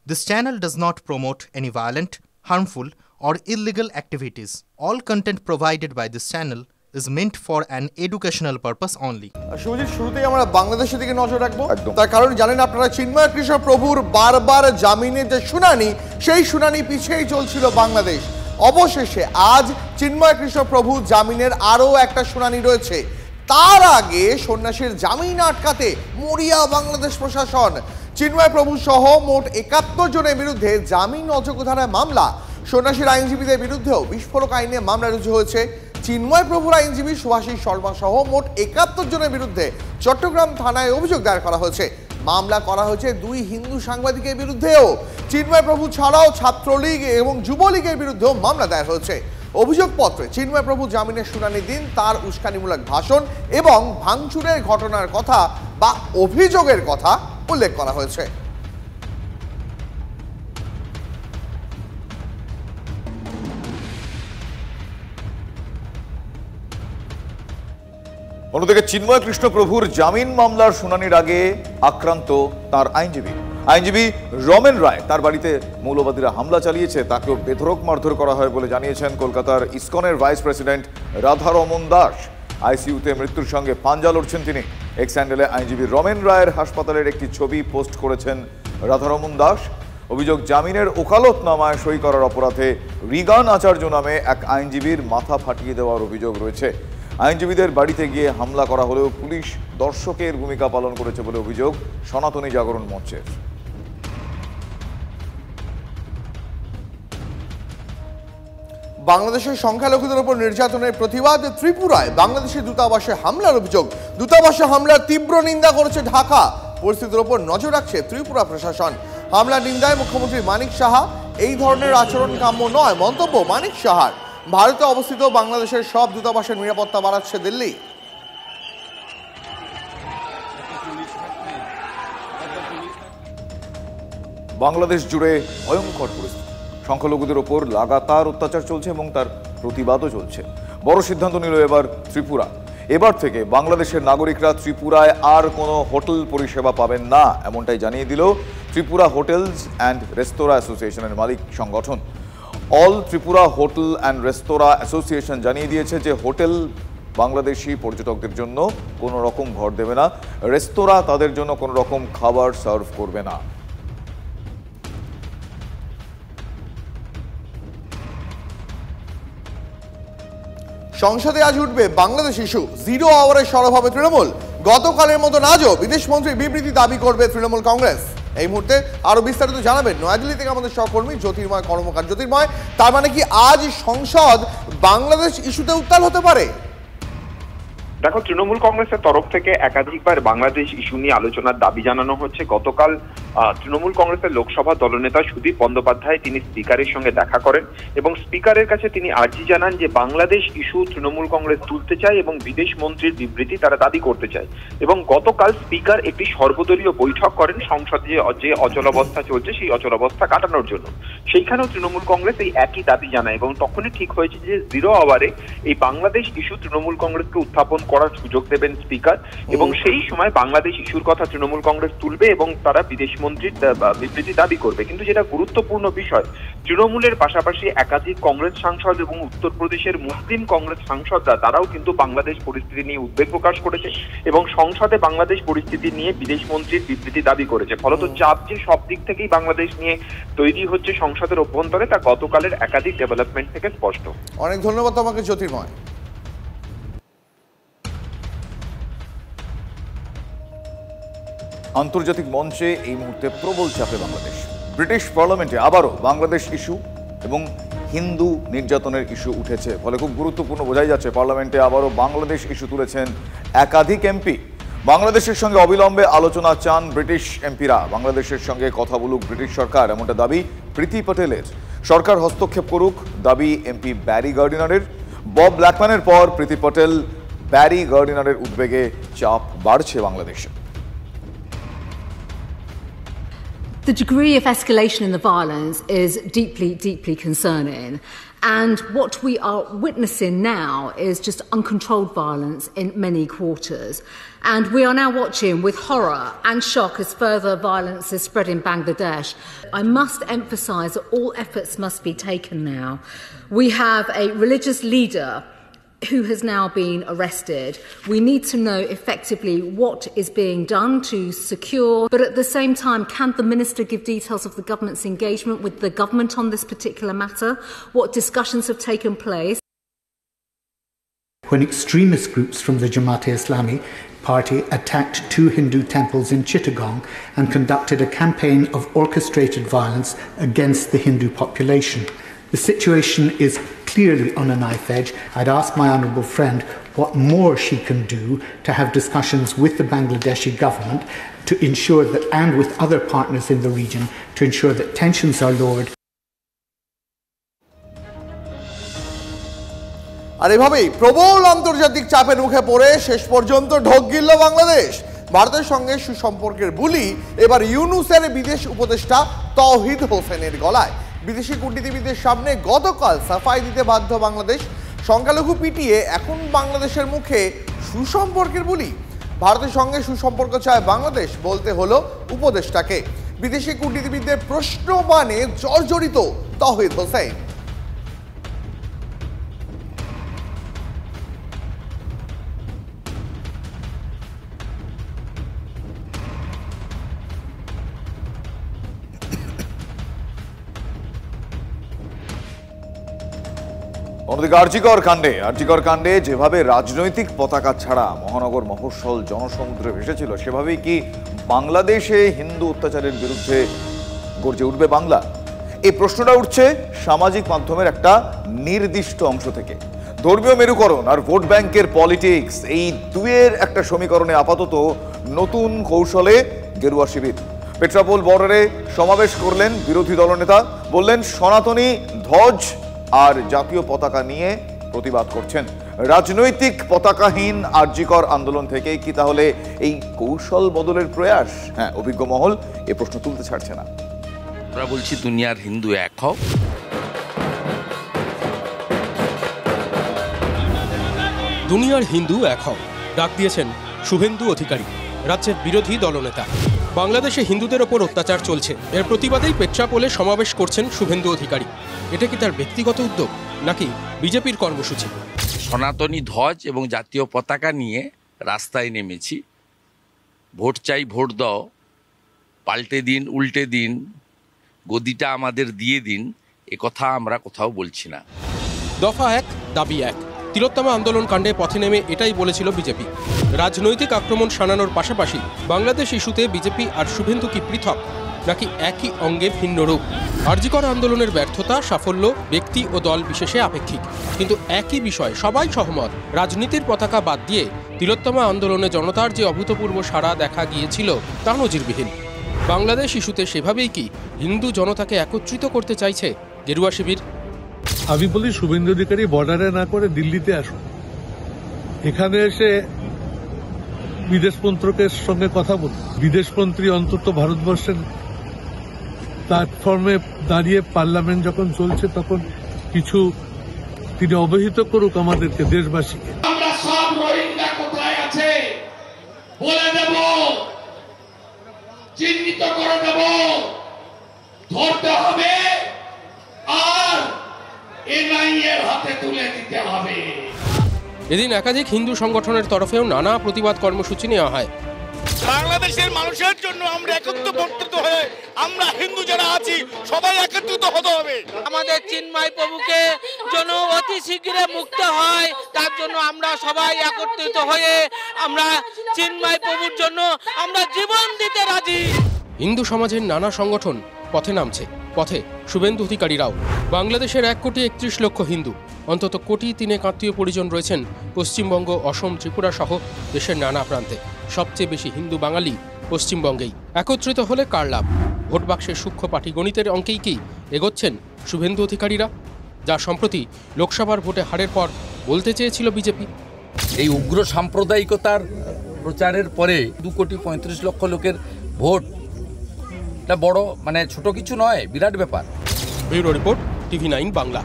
This channel does not promote any violent, harmful, or illegal activities. All content provided by this channel is meant for an educational purpose only. Subhajit, শুরুতেই আমরা বাংলাদেশের দিকে নজর রাখবো। তার কারণ জানেন আপনারা, চিন্ময় কৃষ্ণ প্রভুর বারবার জামিনের যে শুনানি, সেই শুনানি পিছিয়েই চলছিল বাংলাদেশ। অবশেষে আজ চিন্ময় কৃষ্ণ প্রভু জামিনের আরও একটা শুনানি রয়েছে। তার আগে সন্ন্যাসীর জামিন আটকাতে মরিয়া বাংলাদেশ প্রশাসন। চিন্ময় প্রভু সহ মোট ৭১ জনের বিরুদ্ধে জামিন অযোগ্য ধারায় মামলা। সন্ন্যাসীর আইনজীবীদের বিরুদ্ধেও বিস্ফোরক আইনে মামলা রুজু হয়েছে। চিন্ময় প্রভুর আইনজীবী সুভাষিস শর্মা সহ মোট ৭১ জনের বিরুদ্ধে চট্টগ্রাম থানায় অভিযোগ দায়ের করা হয়েছে। মামলা করা হয়েছে ২ হিন্দু সাংবাদিকের বিরুদ্ধেও। চিন্ময় প্রভু ছাড়াও ছাত্রলীগ এবং যুবলীগের বিরুদ্ধেও মামলা দায়ের হয়েছে। অভিযোগপত্রে চিন্ময় প্রভু জামিনের শুনানির দিন তার উস্কানিমূলক ভাষণ এবং ভাঙচুরের ঘটনার কথা বা অভিযোগের কথা উল্লেখ করা হয়েছে। অন্যদিকে চিন্ময় কৃষ্ণ প্রভুর জামিন মামলার শুনানির আগে আক্রান্ত তার আইনজীবী রমেন রায়। তার বাড়িতে মৌলবাদীরা হামলা চালিয়েছে, তাকেও বেধড়ক মারধর করা হয় বলে জানিয়েছেন কলকাতার ইসকনের ভাইস প্রেসিডেন্ট রাধারমন দাস। আইসিইউতে মৃত্যুর সঙ্গে পাঞ্জা লড়ছেন তিনি। এক্স হ্যান্ডেলে আইনজীবী রমেন রায়ের হাসপাতালের একটি ছবি পোস্ট করেছেন রাধারমন দাস। অভিযোগ, জামিনের ওকালতনামায় সই করার অপরাধে রিগান আচার্য নামে এক আইনজীবীর মাথা ফাটিয়ে দেওয়ার অভিযোগ রয়েছে। আইনজীবীদের বাড়িতে গিয়ে হামলা করা হলেও পুলিশ দর্শকের ভূমিকা পালন করেছে বলে অভিযোগ সনাতনী জাগরণ মঞ্চের। বাংলাদেশের সংখ্যালঘুদের উপর নির্যাতনের প্রতিবাদ ত্রিপুরায় বাংলাদেশের দূতাবাসে হামলার অভিযোগ। দূতাবাসে হামলার তীব্র নিন্দা করেছে ঢাকা। পরিস্থিতির উপর নজর রাখছে ত্রিপুরা প্রশাসন। হামলার নিন্দায় মুখ্যমন্ত্রী মানিক সাহা। এই ধরনের আচরণ কাম্য নয় মন্তব্য মানিক সাহার। ভারতে অবস্থিত বাংলাদেশের সব দূতাবাসের নিরাপত্তা বাড়াচ্ছে দিল্লি। বাংলাদেশ জুড়ে ভয়ঙ্কর পরিস্থিতি। সংখ্যালঘুদের ওপর লাগাতার অত্যাচার চলছে এবং তার প্রতিবাদও চলছে। বড় সিদ্ধান্ত নিল এবার ত্রিপুরা। এবার থেকে বাংলাদেশের নাগরিকরা ত্রিপুরায় আর কোনো হোটেল পরিষেবা পাবেন না, এমনটাই জানিয়ে দিল ত্রিপুরা হোটেলস অ্যান্ড রেস্তোরাঁ অ্যাসোসিয়েশনের মালিক সংগঠন। All Tripura hotel and restaurant association জানিয়ে দিয়েছে যে হোটেল বাংলাদেশি পর্যটকদের জন্য কোনো রকম ঘর দেবে না, রেস্তোরাঁ তাদের জন্য কোনো রকম খাবার সার্ভ করবে না। সংসদে আজ উঠবে বাংলাদেশ ইস্যু। 0 আওয়ারে সরব হবে তৃণমূল। গতকালের মতো আজও বিদেশমন্ত্রীর বিবৃতি দাবি করবে তৃণমূল কংগ্রেস। এই মুহূর্তে আরো বিস্তারিত জানাবেন নয়াদিল্লি থেকে আমাদের সহকর্মী জ্যোতির্ময় কর্মকার। জ্যোতির্ময়, তার মানে কি আজ সংসদ বাংলাদেশ ইস্যুতে উত্তাল হতে পারে? দেখো, তৃণমূল কংগ্রেসের তরফ থেকে একাধিকবার বাংলাদেশ ইস্যু নিয়ে আলোচনার দাবি জানানো হচ্ছে। গতকাল তৃণমূল কংগ্রেসের লোকসভা দলনেতা সুদীপ বন্দ্যোপাধ্যায় তিনি স্পিকারের সঙ্গে দেখা করেন এবং স্পিকারের কাছে তিনি আর্জি জানান যে বাংলাদেশ ইস্যু তৃণমূল কংগ্রেস তুলতে চায় এবং বিদেশ মন্ত্রীর বিবৃতি তারা দাবি করতে চায়। এবং গতকাল স্পিকার একটি সর্বদলীয় বৈঠক করেন সংসদে যে অচলাবস্থা চলছে সেই অচলাবস্থা কাটানোর জন্য। সেইখানেও তৃণমূল কংগ্রেস এই একই দাবি জানায় এবং তখনই ঠিক হয়েছে যে 0 আওয়ারে এই বাংলাদেশ ইস্যু তৃণমূল কংগ্রেসকে উত্থাপন করার সুযোগ দেবেন স্পিকার এবং সেই সময় বাংলাদেশ ইস্যুর কথা তৃণমূল কংগ্রেস তুলবে এবং তারা বিদেশ মন্ত্রীর বিবৃতি দাবি করবে। কিন্তু যেটা গুরুত্বপূর্ণ বিষয়, তৃণমূলের পাশাপাশি একাধিক কংগ্রেস সাংসদ এবং উত্তরপ্রদেশের মুসলিম কংগ্রেস সাংসদরা তারাও কিন্তু বাংলাদেশ পরিস্থিতি নিয়ে উদ্বেগ প্রকাশ করেছে এবং সংসদে বাংলাদেশ পরিস্থিতি নিয়ে বিদেশ মন্ত্রীর বিবৃতি দাবি করেছে। ফলত চাপ যে সব দিক থেকেই বাংলাদেশ নিয়ে তৈরি হচ্ছে সংসদের অভ্যন্তরে, তা গতকালের একাধিক ডেভেলপমেন্ট থেকে স্পষ্ট। অনেক ধন্যবাদ তোমাকে জ্যোতির্ময়। আন্তর্জাতিক মঞ্চে এই মুহূর্তে প্রবল চাপে বাংলাদেশ। ব্রিটিশ পার্লামেন্টে আবারও বাংলাদেশ ইস্যু এবং হিন্দু নির্যাতনের ইস্যু উঠেছে, ফলে খুব গুরুত্বপূর্ণ বোঝাই যাচ্ছে পার্লামেন্টে আবারও বাংলাদেশ ইস্যু তুলেছেন একাধিক এমপি। বাংলাদেশের সঙ্গে অবিলম্বে আলোচনা চান ব্রিটিশ এমপিরা। বাংলাদেশের সঙ্গে কথা বলুক ব্রিটিশ সরকার, এমনটা দাবি প্রীতি পটেলের। সরকার হস্তক্ষেপ করুক দাবি এমপি ব্যারি গার্ডিনারের। বব ব্ল্যাকম্যানের পর প্রীতি পটেল, ব্যারি গার্ডিনারের উদ্বেগে চাপ বাড়ছে বাংলাদেশে। The degree of escalation in the violence is deeply, deeply concerning. And what we are witnessing now is just uncontrolled violence in many quarters. And we are now watching with horror and shock as further violence is spread in Bangladesh. I must emphasise that all efforts must be taken now. We have a religious leader who has now been arrested. We need to know effectively what is being done to secure, but at the same time, can the Minister give details of the government's engagement with the government on this particular matter? What discussions have taken place? When extremist groups from the Jamaat-e-Islami party attacked 2 Hindu temples in Chittagong and conducted a campaign of orchestrated violence against the Hindu population. The situation is clearly on a knife edge. I'd ask my honourable friend what more she can do to have discussions with the Bangladeshi government to ensure that, and with other partners in the region, to ensure that tensions are lowered. আর এভাবেই প্রবল আন্তর্জাতিক চাপের মুখে পড়ে শেষ পর্যন্ত ঢোক গিলল বাংলাদেশ। ভারতের সঙ্গে সুসম্পর্কের বুলি এবার ইউনূসের বিদেশ উপদেষ্টা তৌহিদ হোসেনের গলায়। বিদেশি কূটনীতিবিদদের সামনে গতকাল সাফাই দিতে বাধ্য বাংলাদেশ। সংখ্যালঘু পিটিয়ে এখন বাংলাদেশের মুখে সুসম্পর্কের বুলি। ভারতের সঙ্গে সুসম্পর্ক চায় বাংলাদেশ বলতে হলো উপদেষ্টাকে। বিদেশি কূটনীতিবিদদের প্রশ্নবাণে জর্জরিত তৌহিদ হোসেন। অন্যদিকে আরজিকর কাণ্ডে যেভাবে রাজনৈতিক পতাকা ছাড়া মহানগর মফস্বল জনসমুদ্রে ভেসেছিল, সেভাবেই কি বাংলাদেশে হিন্দু অত্যাচারের বিরুদ্ধে গর্জে উঠবে বাংলা? এই প্রশ্নটা উঠছে সামাজিক মাধ্যমের একটা নির্দিষ্ট অংশ থেকে। ধর্মীয় মেরুকরণ আর ভোট ব্যাংকের পলিটিক্স, এই দুয়ের একটা সমীকরণে আপাতত নতুন কৌশলে গেরুয়া শিবির। পেট্রাপোল বর্ডারে সমাবেশ করলেন বিরোধী দলনেতা, বললেন সনাতনী ধ্বজ আর জাতীয় পতাকা নিয়ে প্রতিবাদ করছেন। রাজনৈতিক পতাকাহীন আরজিকর আন্দোলন থেকে কি তাহলে এই কৌশল বদলের প্রয়াস? হ্যাঁ, অভিজ্ঞ মহল এ প্রশ্ন তুলতে ছাড়ছে না। আমরা বলছি দুনিয়ার হিন্দু এক হও, দুনিয়ার হিন্দু এক হও ডাক দিয়েছেন শুভেন্দু অধিকারী, রাজ্যের বিরোধী দলনেতা। বাংলাদেশে হিন্দুদের ওপর অত্যাচার চলছে, এর প্রতিবাদেই পেট্রাপোলে সমাবেশ করছেন শুভেন্দু অধিকারী। এটা কি তার ব্যক্তিগত উদ্যোগ নাকি বিজেপির কর্মসূচি? সনাতনী ধ্বজ এবং জাতীয় পতাকা নিয়ে রাস্তায় নেমেছি। ভোট চাই, ভোট দাও, পাল্টে দিন, উল্টে দিন, গদিটা আমাদের দিয়ে দিন, এ কথা আমরা কোথাও বলছি না। দফা এক, দাবি এক। তিলোত্তমা আন্দোলন কাণ্ডে পথে নেমে এটাই বলেছিল বিজেপি। রাজনৈতিক আক্রমণ শানানোর পাশাপাশি বাংলাদেশ ইস্যুতে বিজেপি আর শুভেন্দু কি পৃথক নাকি একই অঙ্গে ভিন্ন রূপ? আরজিকর আন্দোলনের ব্যর্থতা সাফল্য ব্যক্তি ও দল বিশেষে আপেক্ষিক, কিন্তু একই বিষয় সবাই সহমত। রাজনীতির পতাকা বাদ দিয়ে তিলোত্তমা আন্দোলনে জনতার যে অভূতপূর্ব সাড়া দেখা গিয়েছিল তা নজিরবিহীন। বাংলাদেশ ইস্যুতে সেভাবেই কি হিন্দু জনতাকে একত্রিত করতে চাইছে গেরুয়া শিবির? আমি বলি শুভেন্দু অধিকারী বর্ডারে না করে দিল্লিতে আসুন, এখানে এসে বিদেশ মন্ত্রকের সঙ্গে কথা বলুন। বিদেশমন্ত্রী অন্তত ভারতবর্ষের প্ল্যাটফর্মে দাঁড়িয়ে পার্লামেন্ট যখন চলছে তখন কিছু তিনি অবহিত করুক আমাদেরকে, দেশবাসীকে। আমরা সব রোহিঙ্গা কোথায় আছে বলে দেব, চিহ্নিত করে দেব, ধরতে হবে আর এনআইএর হাতে তুলে দিতে হবে। এদিন একাধিক হিন্দু সংগঠনের তরফেও নানা প্রতিবাদ কর্মসূচি নেওয়া হয়। বাংলাদেশের মানুষের জন্য আমরা একত্রিত হয়ে আমরা হিন্দু যারা আছি সবাই একত্রিত হতে হবে। আমাদের চিন্ময় প্রভুকে যেন অতি শীঘ্রে মুক্ত হয়, তার জন্য আমরা সবাই একত্রিত হয়ে আমরা চিন্ময় প্রভুর জন্য আমরা জীবন দিতে রাজি। হিন্দু সমাজের নানা সংগঠন পথে নামছে, পথে শুভেন্দু অধিকারীরাও। বাংলাদেশের 1,31,00,000 হিন্দু, অন্তত 1,03,00,000 আত্মীয় পরিজন রয়েছেন পশ্চিমবঙ্গ, অসম, ত্রিপুরা সহ দেশের নানা প্রান্তে। সবচেয়ে বেশি হিন্দু বাঙালি পশ্চিমবঙ্গেই। একত্রিত হলে কার লাভ? ভোট বাক্সের সূক্ষ্ম পাটিগণিতের অঙ্কেই কি এগোচ্ছেন শুভেন্দু অধিকারীরা, যা সম্প্রতি লোকসভার ভোটে হারের পর বলতে চেয়েছিল বিজেপি? এই উগ্র সাম্প্রদায়িকতার প্রচারের পরে 2,35,00,000 লোকের ভোট, এটা বড় ছোট কিছু নয়, বিরাট ব্যাপার। Bureau report, TV9 Bangla.